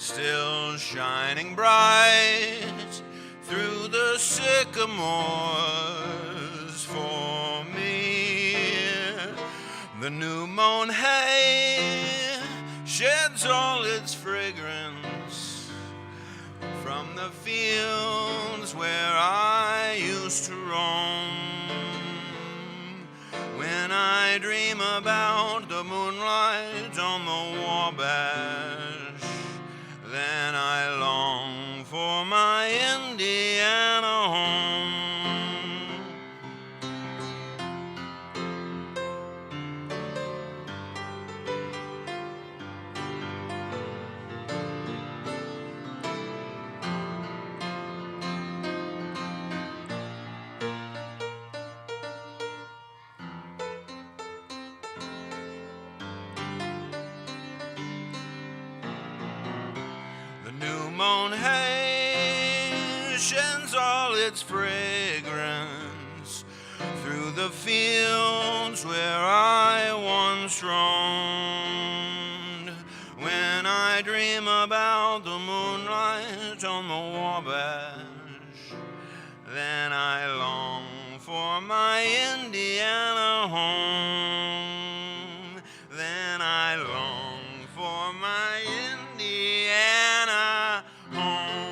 still shining bright through the sycamores for me. The new mown hay sheds all its fragrance from the fields where I used to roam. When I dream about the moonlight on the Wabash, then I long for my Indiana home. The new mown hay sheds all its fragrance through the fields where I once roamed. When I dream about the moonlight on the Wabash, then I long for my Indiana home. Then I long for my Indiana home.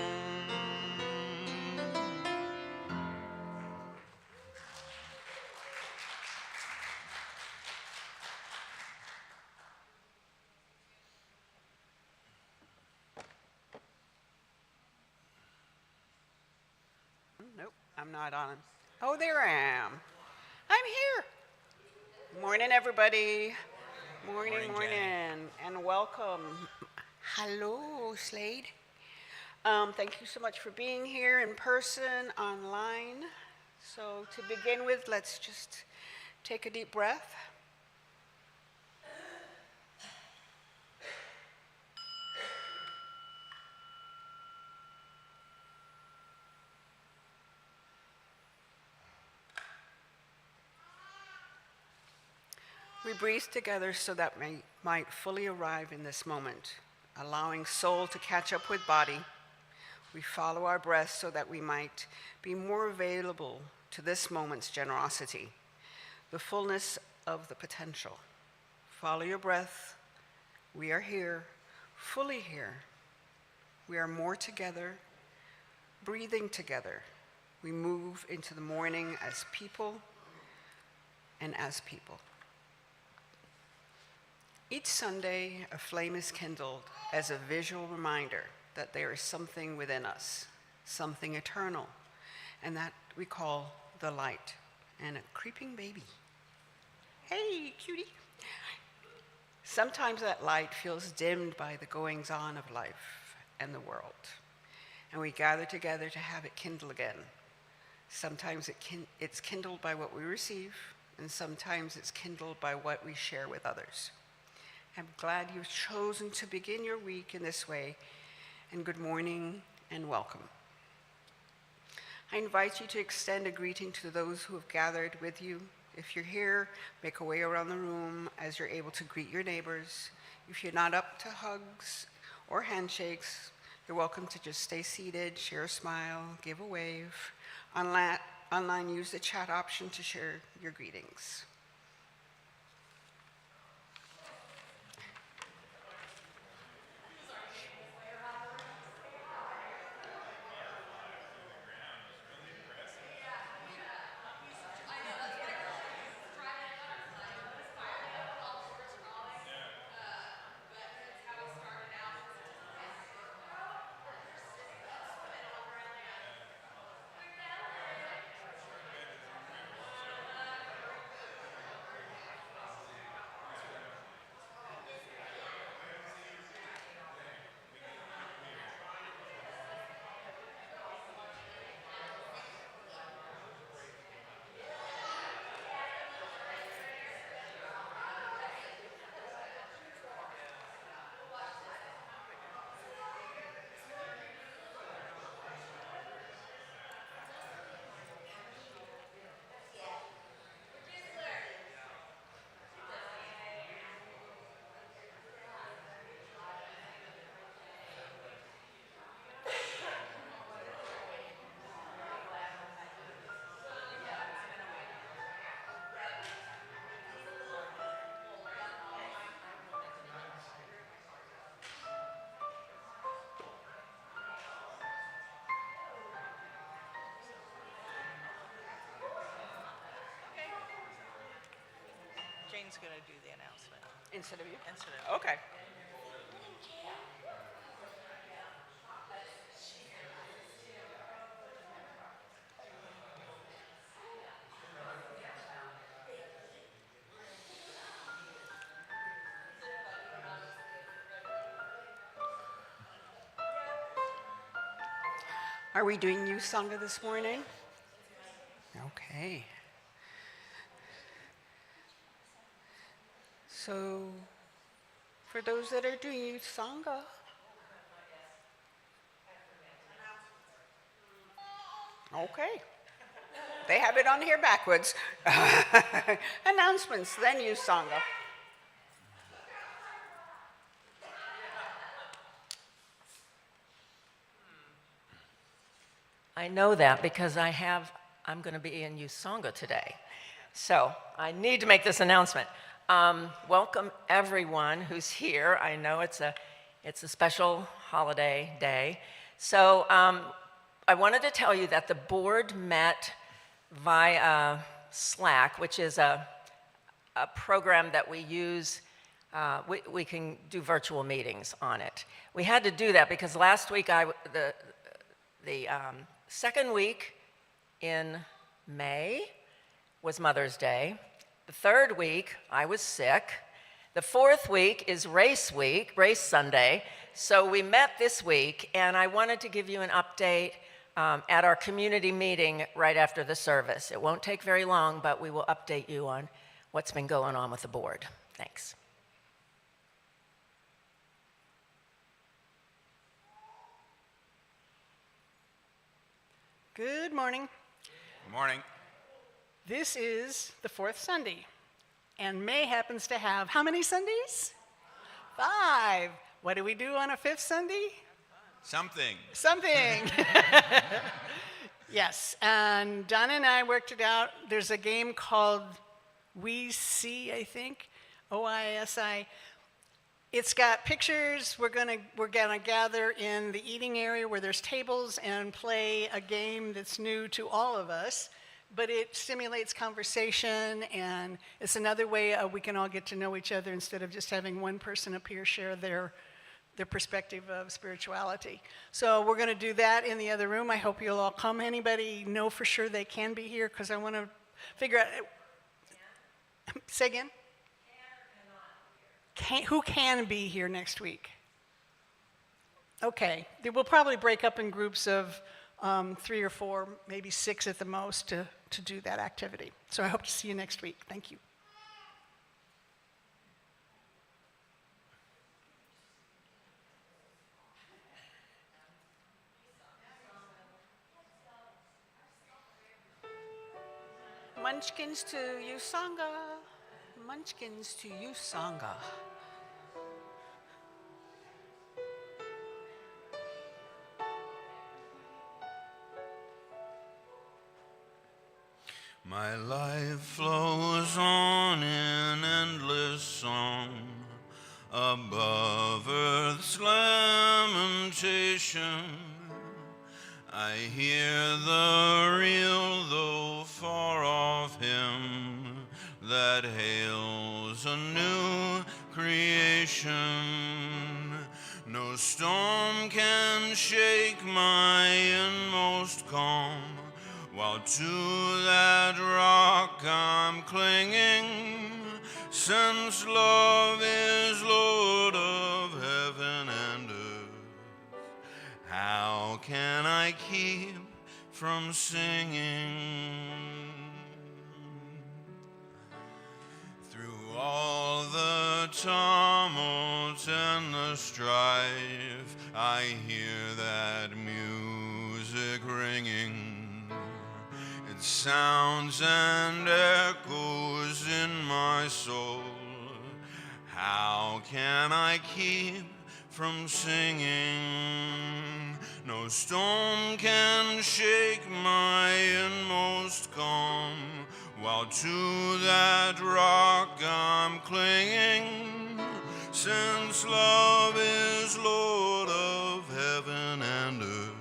Nope, I'm not on. Oh, there I am. I'm here. Morning, everybody. Morning, morning, and welcome. Hello, Slade. Thank you so much for being here in person, online. So to begin with, let's just take a deep breath. We breathe together so that we might fully arrive in this moment, allowing soul to catch up with body. We follow our breath so that we might be more available to this moment's generosity, the fullness of the potential. Follow your breath. We are here, fully here. We are more together, breathing together. We move into the morning as people and as people. Each Sunday, a flame is kindled as a visual reminder that there is something within us, something eternal, and that we call the light, and a creeping baby. Hey, cutie. Sometimes that light feels dimmed by the goings-on of life and the world, and we gather together to have it kindle again. Sometimes it's kindled by what we receive, and sometimes it's kindled by what we share with others. I'm glad you've chosen to begin your week in this way, and good morning and welcome. I invite you to extend a greeting to those who have gathered with you. If you're here, make a way around the room as you're able to greet your neighbors. If you're not up to hugs or handshakes, you're welcome to just stay seated, share a smile, give a wave. Online, use the chat option to share your greetings. Maureen's going to do the announcement Instead of you? instead of Okay. Are we doing youth sangha this morning? Okay. So, for those that are doing youth sangha, okay. They have it on here backwards. Announcements, then youth sangha. I know that because I'm going to be in Youth Sangha today. So I need to make this announcement. Welcome everyone who's here. I know it's a special holiday day. So I wanted to tell you that the board met via Slack, which is a program that we use. We can do virtual meetings on it. We had to do that because last week the second week in May was Mother's Day. The third week, I was sick. The fourth week is Race Week, Race Sunday. So we met this week, and I wanted to give you an update at our community meeting right after the service. It won't take very long, but we will update you on what's been going on with the board. Thanks. Good morning. Good morning. This is the fourth Sunday, and May happens to have how many Sundays? 5. What do we do on a fifth Sunday? Something. Something. Yes, and Donna and I worked it out. There's a game called We See, I think, OISI. It's got pictures. We're gonna gather in the eating area where there's tables and play a game that's new to all of us, but it stimulates conversation, and it's another way we can all get to know each other instead of just having one person up here share their perspective of spirituality. So we're gonna do that in the other room. I hope you'll all come. Anybody know for sure they can be here? Because I want to figure out. Say again? Who can be here next week? Okay, we'll probably break up in groups of 3 or 4, maybe 6 at the most to do that activity. So I hope to see you next week. Thank you. Munchkins to youth sangha. Munchkins to youth sangha. My life flows on in endless song above earth's lamentation. I hear the real though far off hymn that hails a new creation. No storm can shake my inmost calm, while to that rock I'm clinging, since love is Lord of heaven and earth. How can I keep from singing? Through all the tumult and the strife, I hear that music ringing. It sounds and echoes in my soul. How can I keep from singing? No storm can shake my inmost calm, while to that rock I'm clinging, since love is Lord of heaven and earth.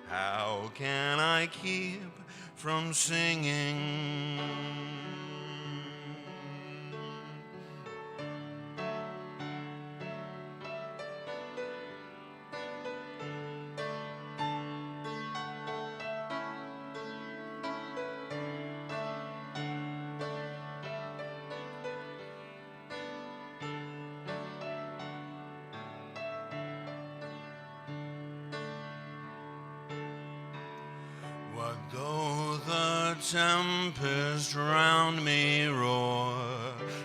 How can I keep from singing? What though the tempest round me roar,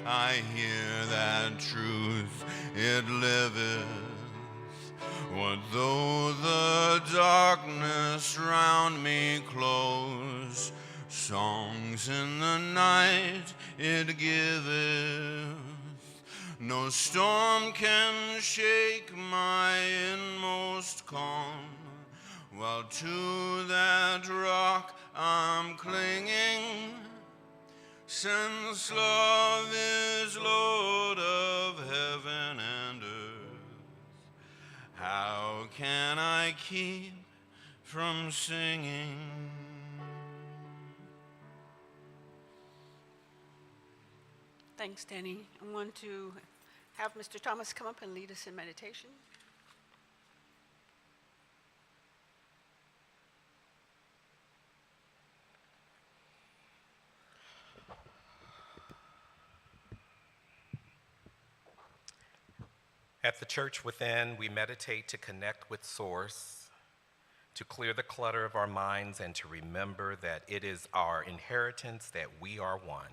I hear that truth it liveth. What though the darkness round me close, songs in the night it giveth. No storm can shake my inmost calm, while to that rock I'm clinging, since love is Lord of heaven and earth. How can I keep from singing? Thanks, Denny. I want to have Mr. Thomas come up and lead us in meditation. At the Church Within, we meditate to connect with Source, to clear the clutter of our minds, and to remember that it is our inheritance that we are one,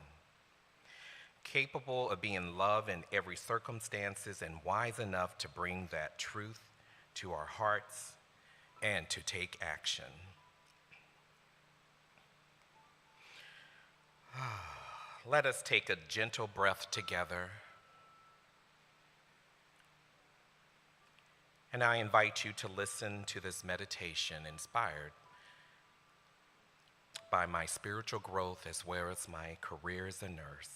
capable of being loved in every circumstances and wise enough to bring that truth to our hearts and to take action. Let us take a gentle breath together. And I invite you to listen to this meditation inspired by my spiritual growth as well as my career as a nurse.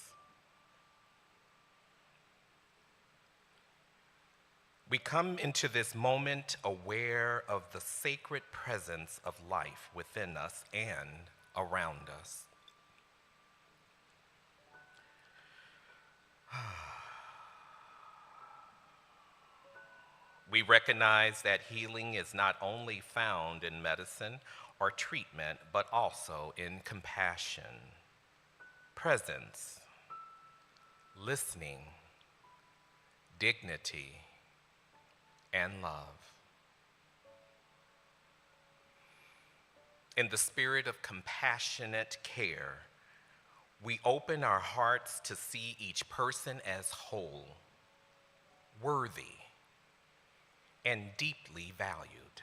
We come into this moment aware of the sacred presence of life within us and around us. We recognize that healing is not only found in medicine or treatment, but also in compassion, presence, listening, dignity, and love. In the spirit of compassionate care, we open our hearts to see each person as whole, worthy, and deeply valued.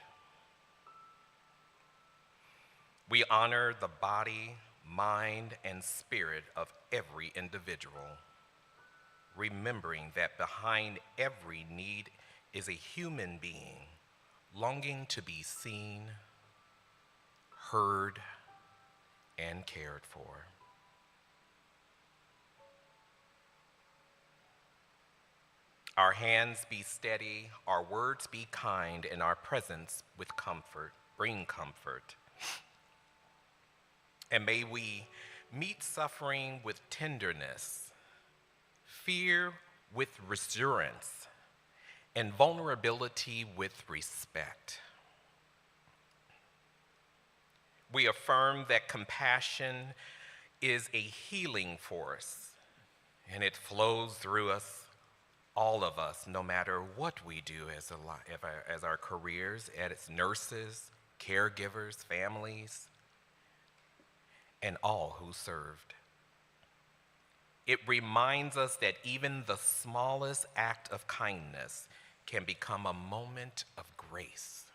We honor the body, mind, and spirit of every individual, remembering that behind every need is a human being longing to be seen, heard, and cared for. Our hands be steady, our words be kind, and our presence with comfort, bring comfort. And may we meet suffering with tenderness, fear with reassurance, and vulnerability with respect. We affirm that compassion is a healing force, and it flows through us, all of us, no matter what we do as our careers, as nurses, caregivers, families, and all who served. It reminds us that even the smallest act of kindness can become a moment of grace.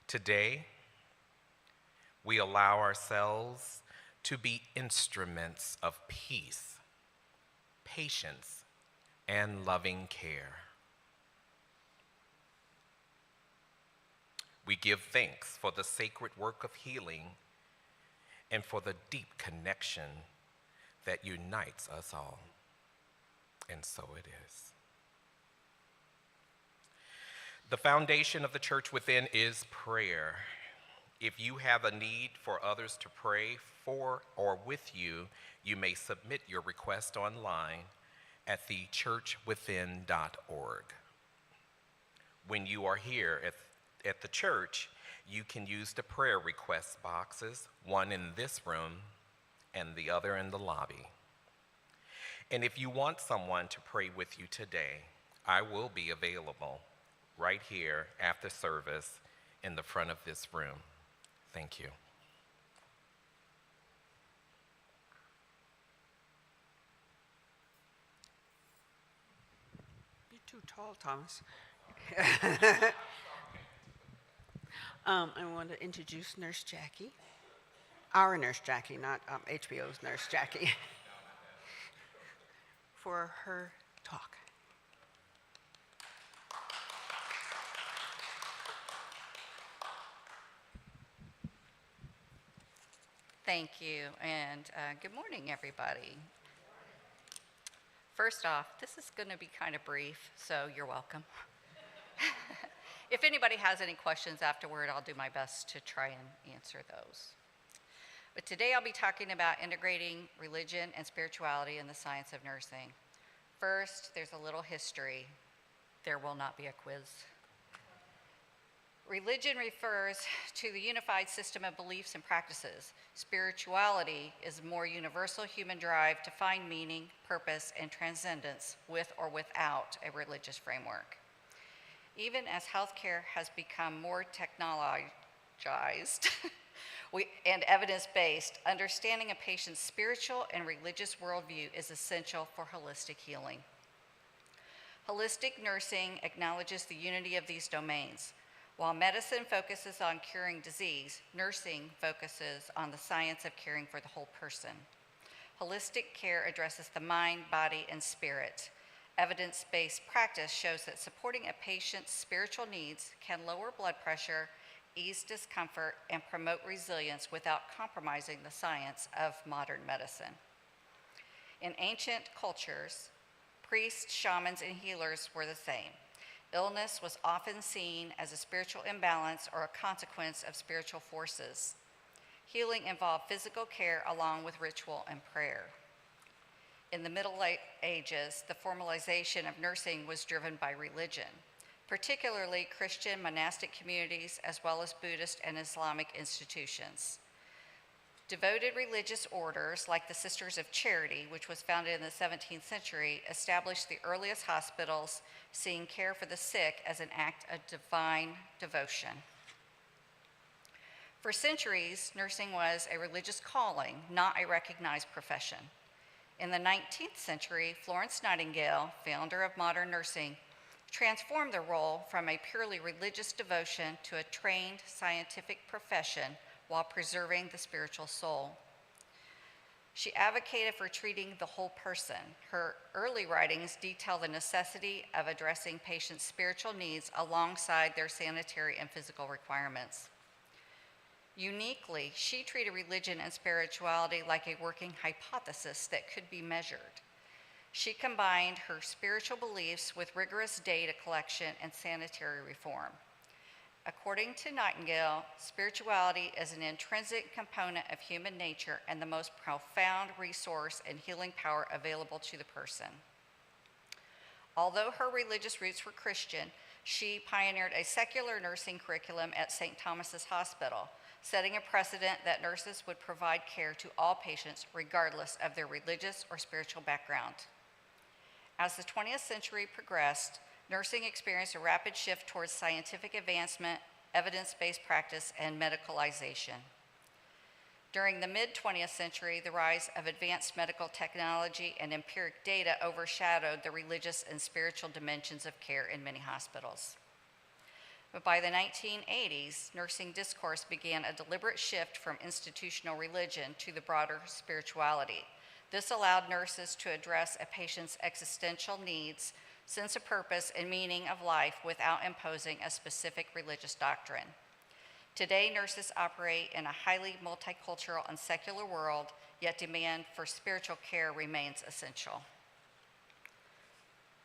Today, we allow ourselves to be instruments of peace, patience, and loving care. We give thanks for the sacred work of healing and for the deep connection that unites us all. And so it is. The foundation of the Church Within is prayer. If you have a need for others to pray for or with you, you may submit your request online at thechurchwithin.org. When you are here at the church, you can use the prayer request boxes, one in this room and the other in the lobby. And if you want someone to pray with you today, I will be available right here after service in the front of this room. Thank you. You're too tall, Thomas. I want to introduce Nurse Jackie, our Nurse Jackie, not HBO's Nurse Jackie, for her talk. Thank you, and good morning, everybody. First off, this is going to be kind of brief, so you're welcome. If anybody has any questions afterward, I'll do my best to try and answer those. But today I'll be talking about integrating religion and spirituality in the science of nursing. First, there's a little history. There will not be a quiz. Religion refers to the unified system of beliefs and practices. Spirituality is a more universal human drive to find meaning, purpose, and transcendence with or without a religious framework. Even as healthcare has become more technologized and evidence-based, understanding a patient's spiritual and religious worldview is essential for holistic healing. Holistic nursing acknowledges the unity of these domains. While medicine focuses on curing disease, nursing focuses on the science of caring for the whole person. Holistic care addresses the mind, body, and spirit. Evidence-based practice shows that supporting a patient's spiritual needs can lower blood pressure, ease discomfort, and promote resilience without compromising the science of modern medicine. In ancient cultures, priests, shamans, and healers were the same. Illness was often seen as a spiritual imbalance or a consequence of spiritual forces. Healing involved physical care along with ritual and prayer. In the Middle Ages, the formalization of nursing was driven by religion, particularly Christian monastic communities as well as Buddhist and Islamic institutions. Devoted religious orders like the Sisters of Charity, which was founded in the 17th century, established the earliest hospitals, seeing care for the sick as an act of divine devotion. For centuries, nursing was a religious calling, not a recognized profession. In the 19th century, Florence Nightingale, founder of modern nursing, transformed the role from a purely religious devotion to a trained scientific profession while preserving the spiritual soul. She advocated for treating the whole person. Her early writings detail the necessity of addressing patients' spiritual needs alongside their sanitary and physical requirements. Uniquely, she treated religion and spirituality like a working hypothesis that could be measured. She combined her spiritual beliefs with rigorous data collection and sanitary reform. According to Nightingale, spirituality is an intrinsic component of human nature and the most profound resource and healing power available to the person. Although her religious roots were Christian, she pioneered a secular nursing curriculum at St. Thomas's Hospital, setting a precedent that nurses would provide care to all patients regardless of their religious or spiritual background. As the 20th century progressed, nursing experienced a rapid shift towards scientific advancement, evidence-based practice, and medicalization. During the mid-20th century, the rise of advanced medical technology and empiric data overshadowed the religious and spiritual dimensions of care in many hospitals. But by the 1980s, nursing discourse began a deliberate shift from institutional religion to the broader spirituality. This allowed nurses to address a patient's existential needs, sense of purpose, and meaning of life without imposing a specific religious doctrine. Today, nurses operate in a highly multicultural and secular world, yet demand for spiritual care remains essential.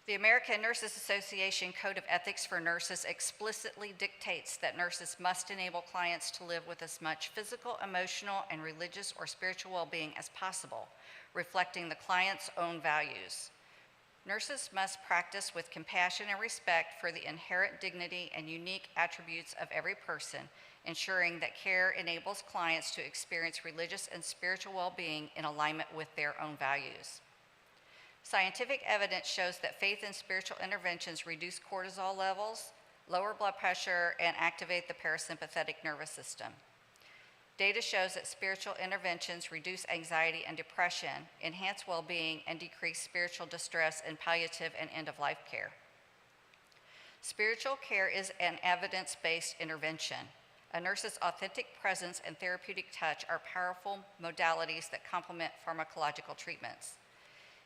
The American Nurses Association Code of Ethics for Nurses explicitly dictates that nurses must enable clients to live with as much physical, emotional, and religious or spiritual well-being as possible, reflecting the client's own values. Nurses must practice with compassion and respect for the inherent dignity and unique attributes of every person, ensuring that care enables clients to experience religious and spiritual well-being in alignment with their own values. Scientific evidence shows that faith and spiritual interventions reduce cortisol levels, lower blood pressure, and activate the parasympathetic nervous system. Data shows that spiritual interventions reduce anxiety and depression, enhance well-being, and decrease spiritual distress in palliative and end-of-life care. Spiritual care is an evidence-based intervention. A nurse's authentic presence and therapeutic touch are powerful modalities that complement pharmacological treatments.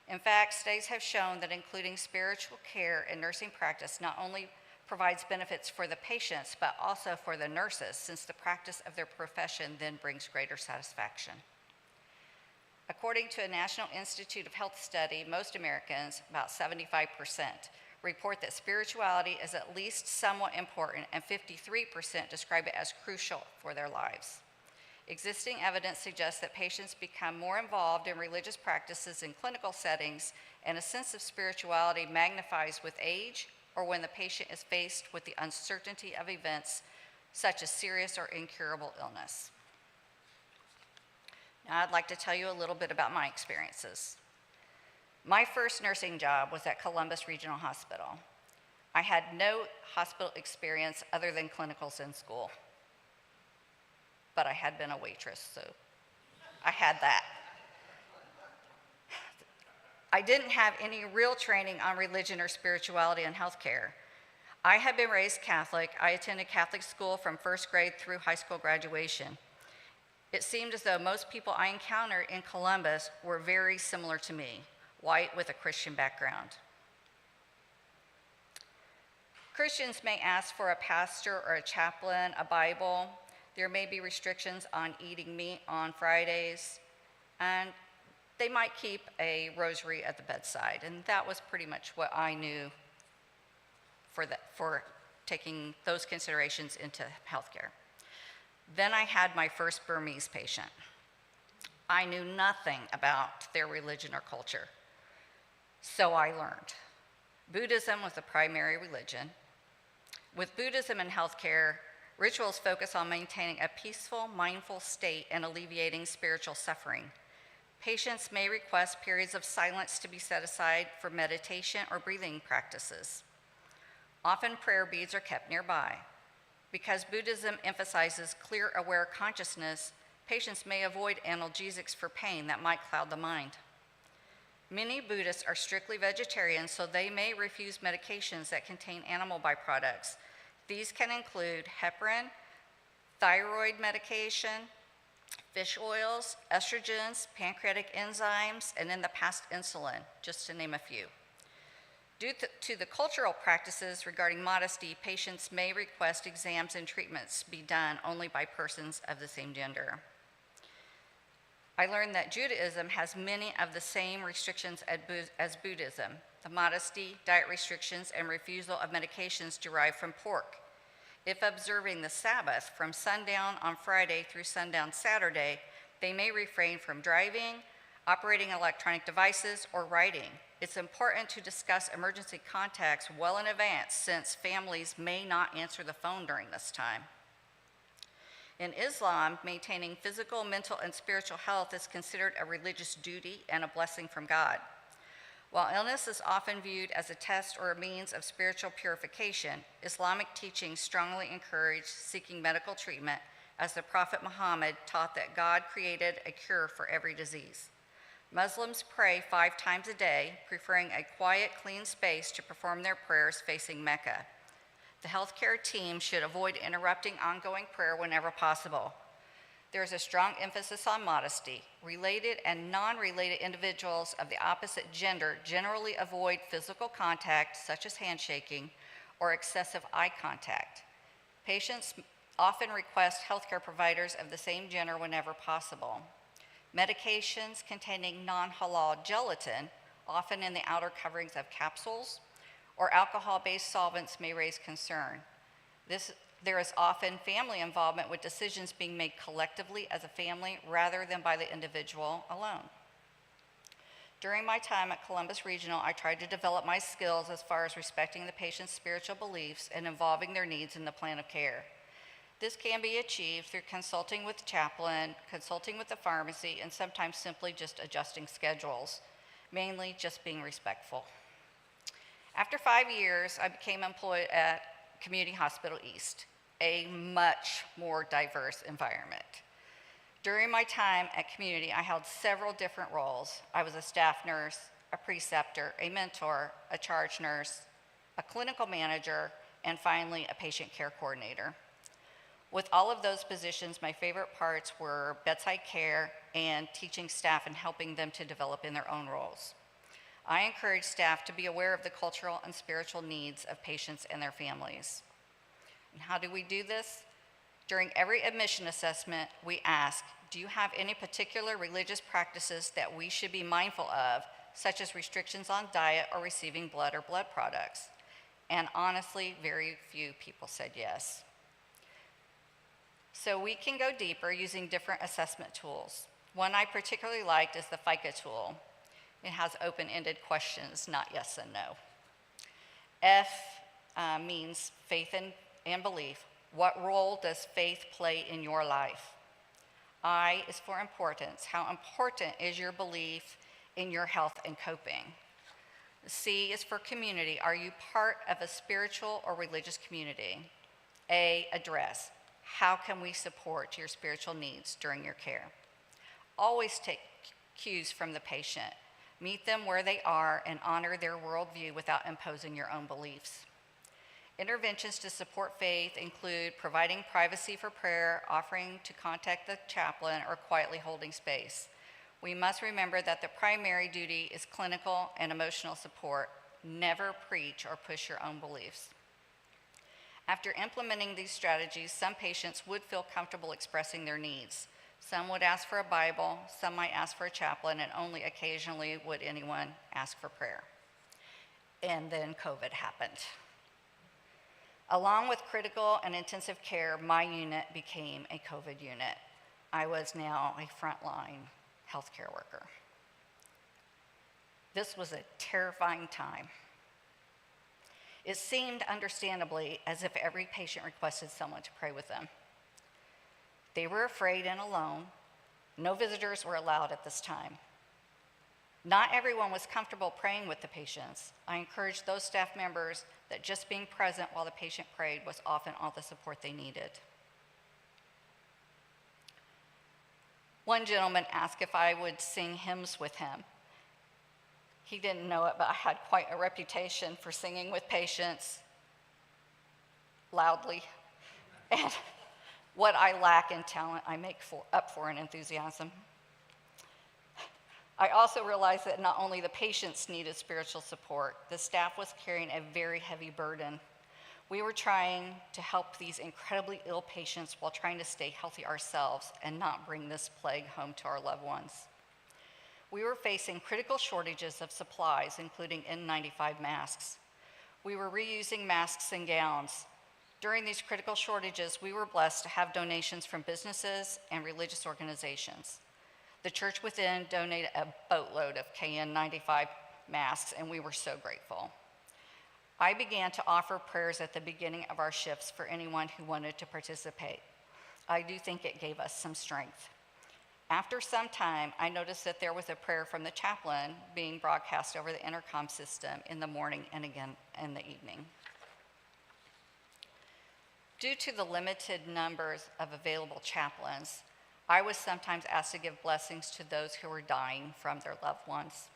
In fact, studies have shown that including spiritual care in nursing practice not only provides benefits for the patients, but also for the nurses, since the practice of their profession then brings greater satisfaction. According to a National Institute of Health study, most Americans, about 75%, report that spirituality is at least somewhat important, and 53% describe it as crucial for their lives. Existing evidence suggests that patients become more involved in religious practices in clinical settings, and a sense of spirituality magnifies with age or when the patient is faced with the uncertainty of events such as serious or incurable illness. Now, I'd like to tell you a little bit about my experiences. My first nursing job was at Columbus Regional Hospital. I had no hospital experience other than clinicals in school, but I had been a waitress, so I had that. I didn't have any real training on religion or spirituality in healthcare. I had been raised Catholic. I attended Catholic school from first grade through high school graduation. It seemed as though most people I encountered in Columbus were very similar to me, white with a Christian background. Christians may ask for a pastor or a chaplain, a Bible. There may be restrictions on eating meat on Fridays, and they might keep a rosary at the bedside, and that was pretty much what I knew for taking those considerations into healthcare. Then I had my first Burmese patient. I knew nothing about their religion or culture, so I learned. Buddhism was the primary religion. With Buddhism in healthcare, rituals focus on maintaining a peaceful, mindful state and alleviating spiritual suffering. Patients may request periods of silence to be set aside for meditation or breathing practices. Often prayer beads are kept nearby. Because Buddhism emphasizes clear, aware consciousness, patients may avoid analgesics for pain that might cloud the mind. Many Buddhists are strictly vegetarian, so they may refuse medications that contain animal byproducts. These can include heparin, thyroid medication, fish oils, estrogens, pancreatic enzymes, and in the past, insulin, just to name a few. Due to the cultural practices regarding modesty, patients may request exams and treatments be done only by persons of the same gender. I learned that Judaism has many of the same restrictions as Buddhism: the modesty, diet restrictions, and refusal of medications derived from pork. If observing the Sabbath from sundown on Friday through sundown Saturday, they may refrain from driving, operating electronic devices, or writing. It's important to discuss emergency contacts well in advance, since families may not answer the phone during this time. In Islam, maintaining physical, mental, and spiritual health is considered a religious duty and a blessing from God. While illness is often viewed as a test or a means of spiritual purification, Islamic teachings strongly encourage seeking medical treatment, as the Prophet Muhammad taught that God created a cure for every disease. Muslims pray 5 times a day, preferring a quiet, clean space to perform their prayers facing Mecca. The healthcare team should avoid interrupting ongoing prayer whenever possible. There is a strong emphasis on modesty. Related and non-related individuals of the opposite gender generally avoid physical contact, such as handshaking or excessive eye contact. Patients often request healthcare providers of the same gender whenever possible. Medications containing non-halal gelatin, often in the outer coverings of capsules, or alcohol-based solvents may raise concern. There is often family involvement, with decisions being made collectively as a family rather than by the individual alone. During my time at Columbus Regional, I tried to develop my skills as far as respecting the patient's spiritual beliefs and involving their needs in the plan of care. This can be achieved through consulting with the chaplain, consulting with the pharmacy, and sometimes simply just adjusting schedules, mainly just being respectful. After 5 years, I became employed at Community Hospital East, a much more diverse environment. During my time at Community, I held several different roles. I was a staff nurse, a preceptor, a mentor, a charge nurse, a clinical manager, and finally, a patient care coordinator. With all of those positions, my favorite parts were bedside care and teaching staff and helping them to develop in their own roles. I encourage staff to be aware of the cultural and spiritual needs of patients and their families. And how do we do this? During every admission assessment, we ask, do you have any particular religious practices that we should be mindful of, such as restrictions on diet or receiving blood or blood products? And honestly, very few people said yes. So we can go deeper using different assessment tools. One I particularly liked is the FICA tool. It has open-ended questions, not yes and no. F means faith and belief. What role does faith play in your life? I is for importance. How important is your belief in your health and coping? C is for community. Are you part of a spiritual or religious community? A, address. How can we support your spiritual needs during your care? Always take cues from the patient. Meet them where they are and honor their worldview without imposing your own beliefs. Interventions to support faith include providing privacy for prayer, offering to contact the chaplain, or quietly holding space. We must remember that the primary duty is clinical and emotional support. Never preach or push your own beliefs. After implementing these strategies, some patients would feel comfortable expressing their needs. Some would ask for a Bible, some might ask for a chaplain, and only occasionally would anyone ask for prayer. And then COVID happened. Along with critical and intensive care, my unit became a COVID unit. I was now a frontline healthcare worker. This was a terrifying time. It seemed understandably as if every patient requested someone to pray with them. They were afraid and alone. No visitors were allowed at this time. Not everyone was comfortable praying with the patients. I encouraged those staff members that just being present while the patient prayed was often all the support they needed. One gentleman asked if I would sing hymns with him. He didn't know it, but I had quite a reputation for singing with patients loudly. And what I lack in talent, I make up for in enthusiasm. I also realized that not only the patients needed spiritual support, the staff was carrying a very heavy burden. We were trying to help these incredibly ill patients while trying to stay healthy ourselves and not bring this plague home to our loved ones. We were facing critical shortages of supplies, including N95 masks. We were reusing masks and gowns. During these critical shortages, we were blessed to have donations from businesses and religious organizations. The church within donated a boatload of KN95 masks, and we were so grateful. I began to offer prayers at the beginning of our shifts for anyone who wanted to participate. I do think it gave us some strength. After some time, I noticed that there was a prayer from the chaplain being broadcast over the intercom system in the morning and again in the evening. Due to the limited numbers of available chaplains, I was sometimes asked to give blessings to those who were dying from their loved ones.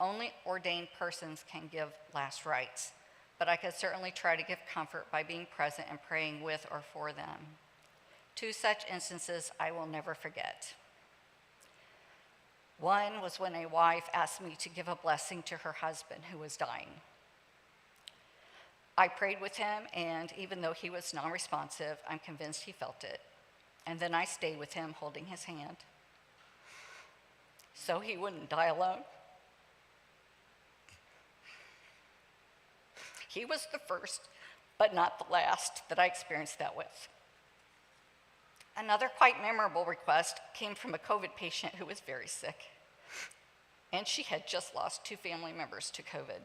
Only ordained persons can give last rites, but I could certainly try to give comfort by being present and praying with or for them. Two such instances I will never forget. One was when a wife asked me to give a blessing to her husband who was dying. I prayed with him, and even though he was non-responsive, I'm convinced he felt it. And then I stayed with him holding his hand so he wouldn't die alone. He was the first, but not the last, that I experienced that with. Another quite memorable request came from a COVID patient who was very sick, and she had just lost 2 family members to COVID.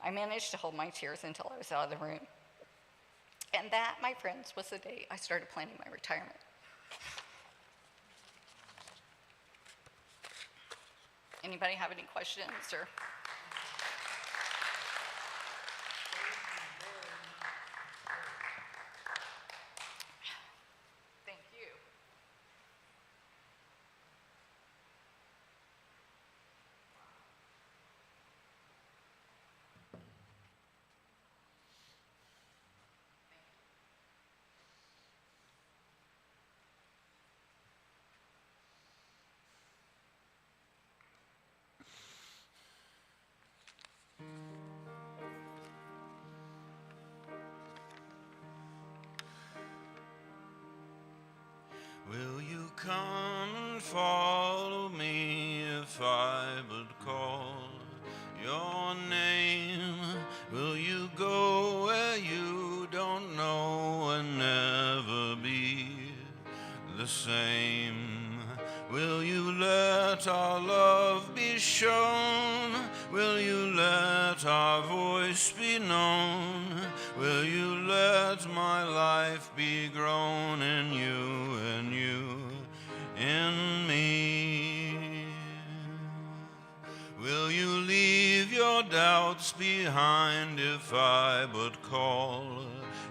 I managed to hold my tears until I was out of the room. And that, my friends, was the day I started planning my retirement. Anybody have any questions or? follow me if I but call your name? Will you go where you don't know and never be the same? Will you let our love be shown? Will you let our voice be known? Will you let my life be grown in you and you in me? Will you leave your doubts behind if I but call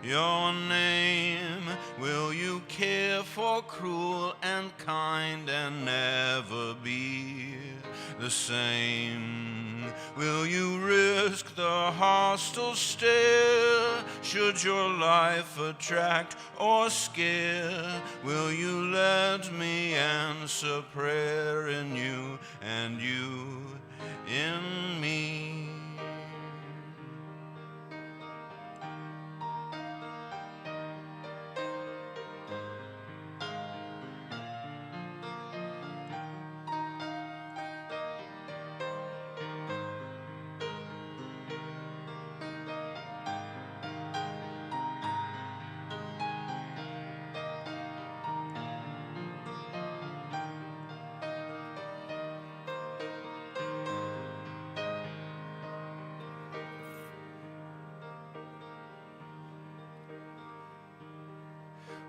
your name? Will you care for cruel and kind and never be the same? Will you risk the hostile stare should your life attract or scare? Will you let me answer prayer in you and you in me?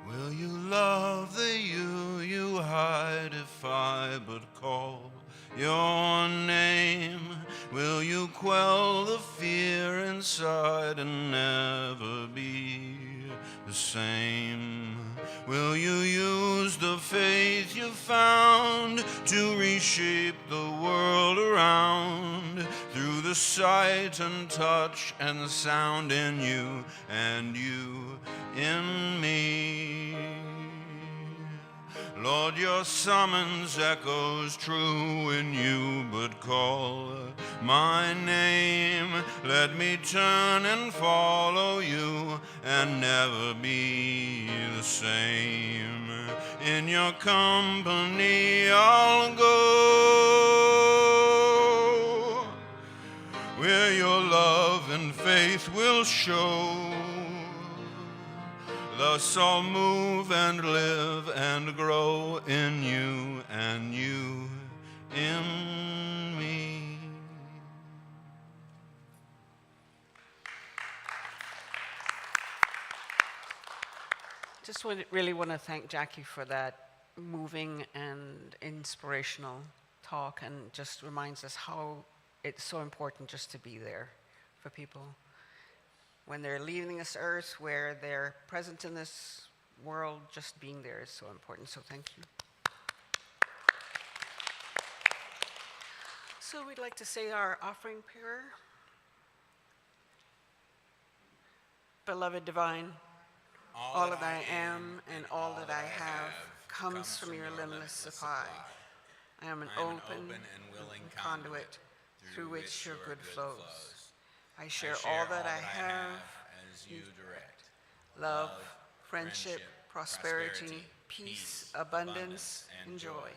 Will you love the you hide if I but call your name? Will you quell the fear inside and never be the same? Will you use the faith you found to reshape the world around through the sight and touch and sound in you and you in me? Lord, your summons echoes true when you but call my name. Let me turn and follow you and never be the same. In your company I'll go where your love and faith will show. Thus I'll move and live and grow in you and you in me. Just really want to thank Jackie for that moving and inspirational talk, and just reminds us how it's so important just to be there for people when they're leaving this earth, where they're present in this world. Just being there is so important, so thank you. So we'd like to say our offering prayer. Beloved divine, all that I am and all that I have comes from your limitless supply. I am an open and willing conduit through which your good flows. I share all that I have as you direct. love, friendship, prosperity, peace, abundance, and joy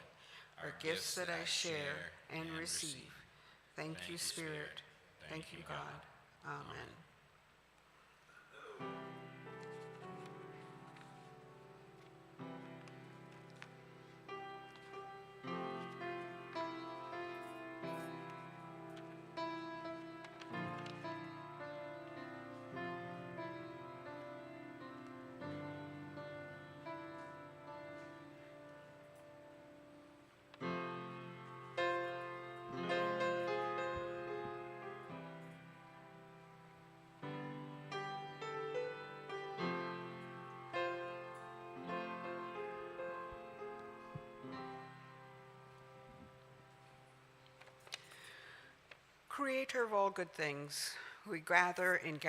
are gifts that I share and receive. Thank you, Spirit. Thank you, God. Amen. Creator of all good things, we gather in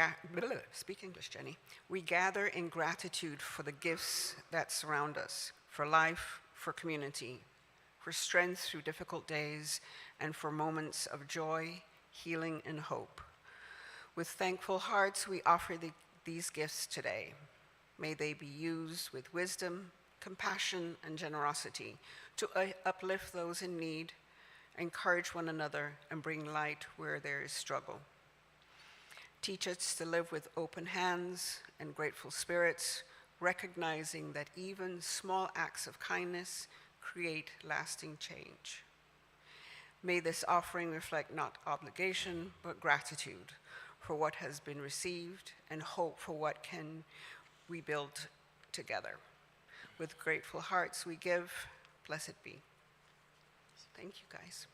speak English, Jenny. We gather in gratitude for the gifts that surround us, for life, for community, for strength through difficult days, and for moments of joy, healing, and hope. With thankful hearts, we offer these gifts today. May they be used with wisdom, compassion, and generosity to uplift those in need, encourage one another, and bring light where there is struggle. Teach us to live with open hands and grateful spirits, recognizing that even small acts of kindness create lasting change. May this offering reflect not obligation, but gratitude for what has been received and hope for what can we build together. With grateful hearts we give, blessed be. Thank you, guys.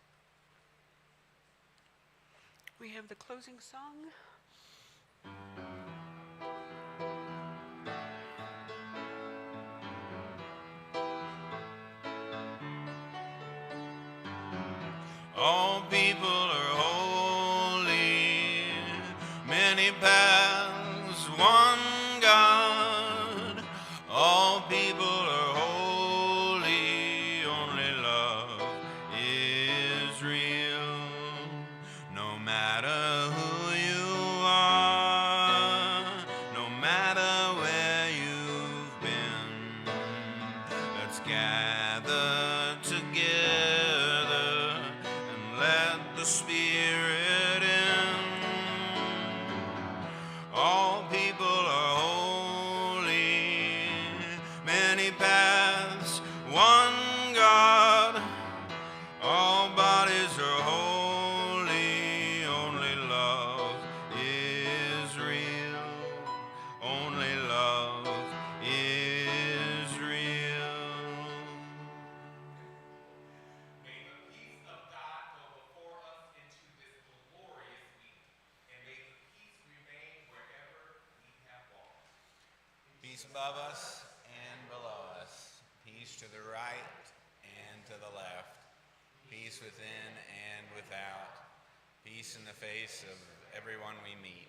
We have the closing song. All people are holy, many paths, one God. All people are holy, only love is real. No matter who you are, no matter where you've been, let's gather together and let the Spirit in. All people are holy, many paths, one God. All bodies are holy, only love is real. Only love is real. May the peace of God go before us into this glorious week, and may the peace remain wherever we have walked. Peace above us and below us. Peace to the right and to the left. Peace within and without. Peace in the face of everyone we meet.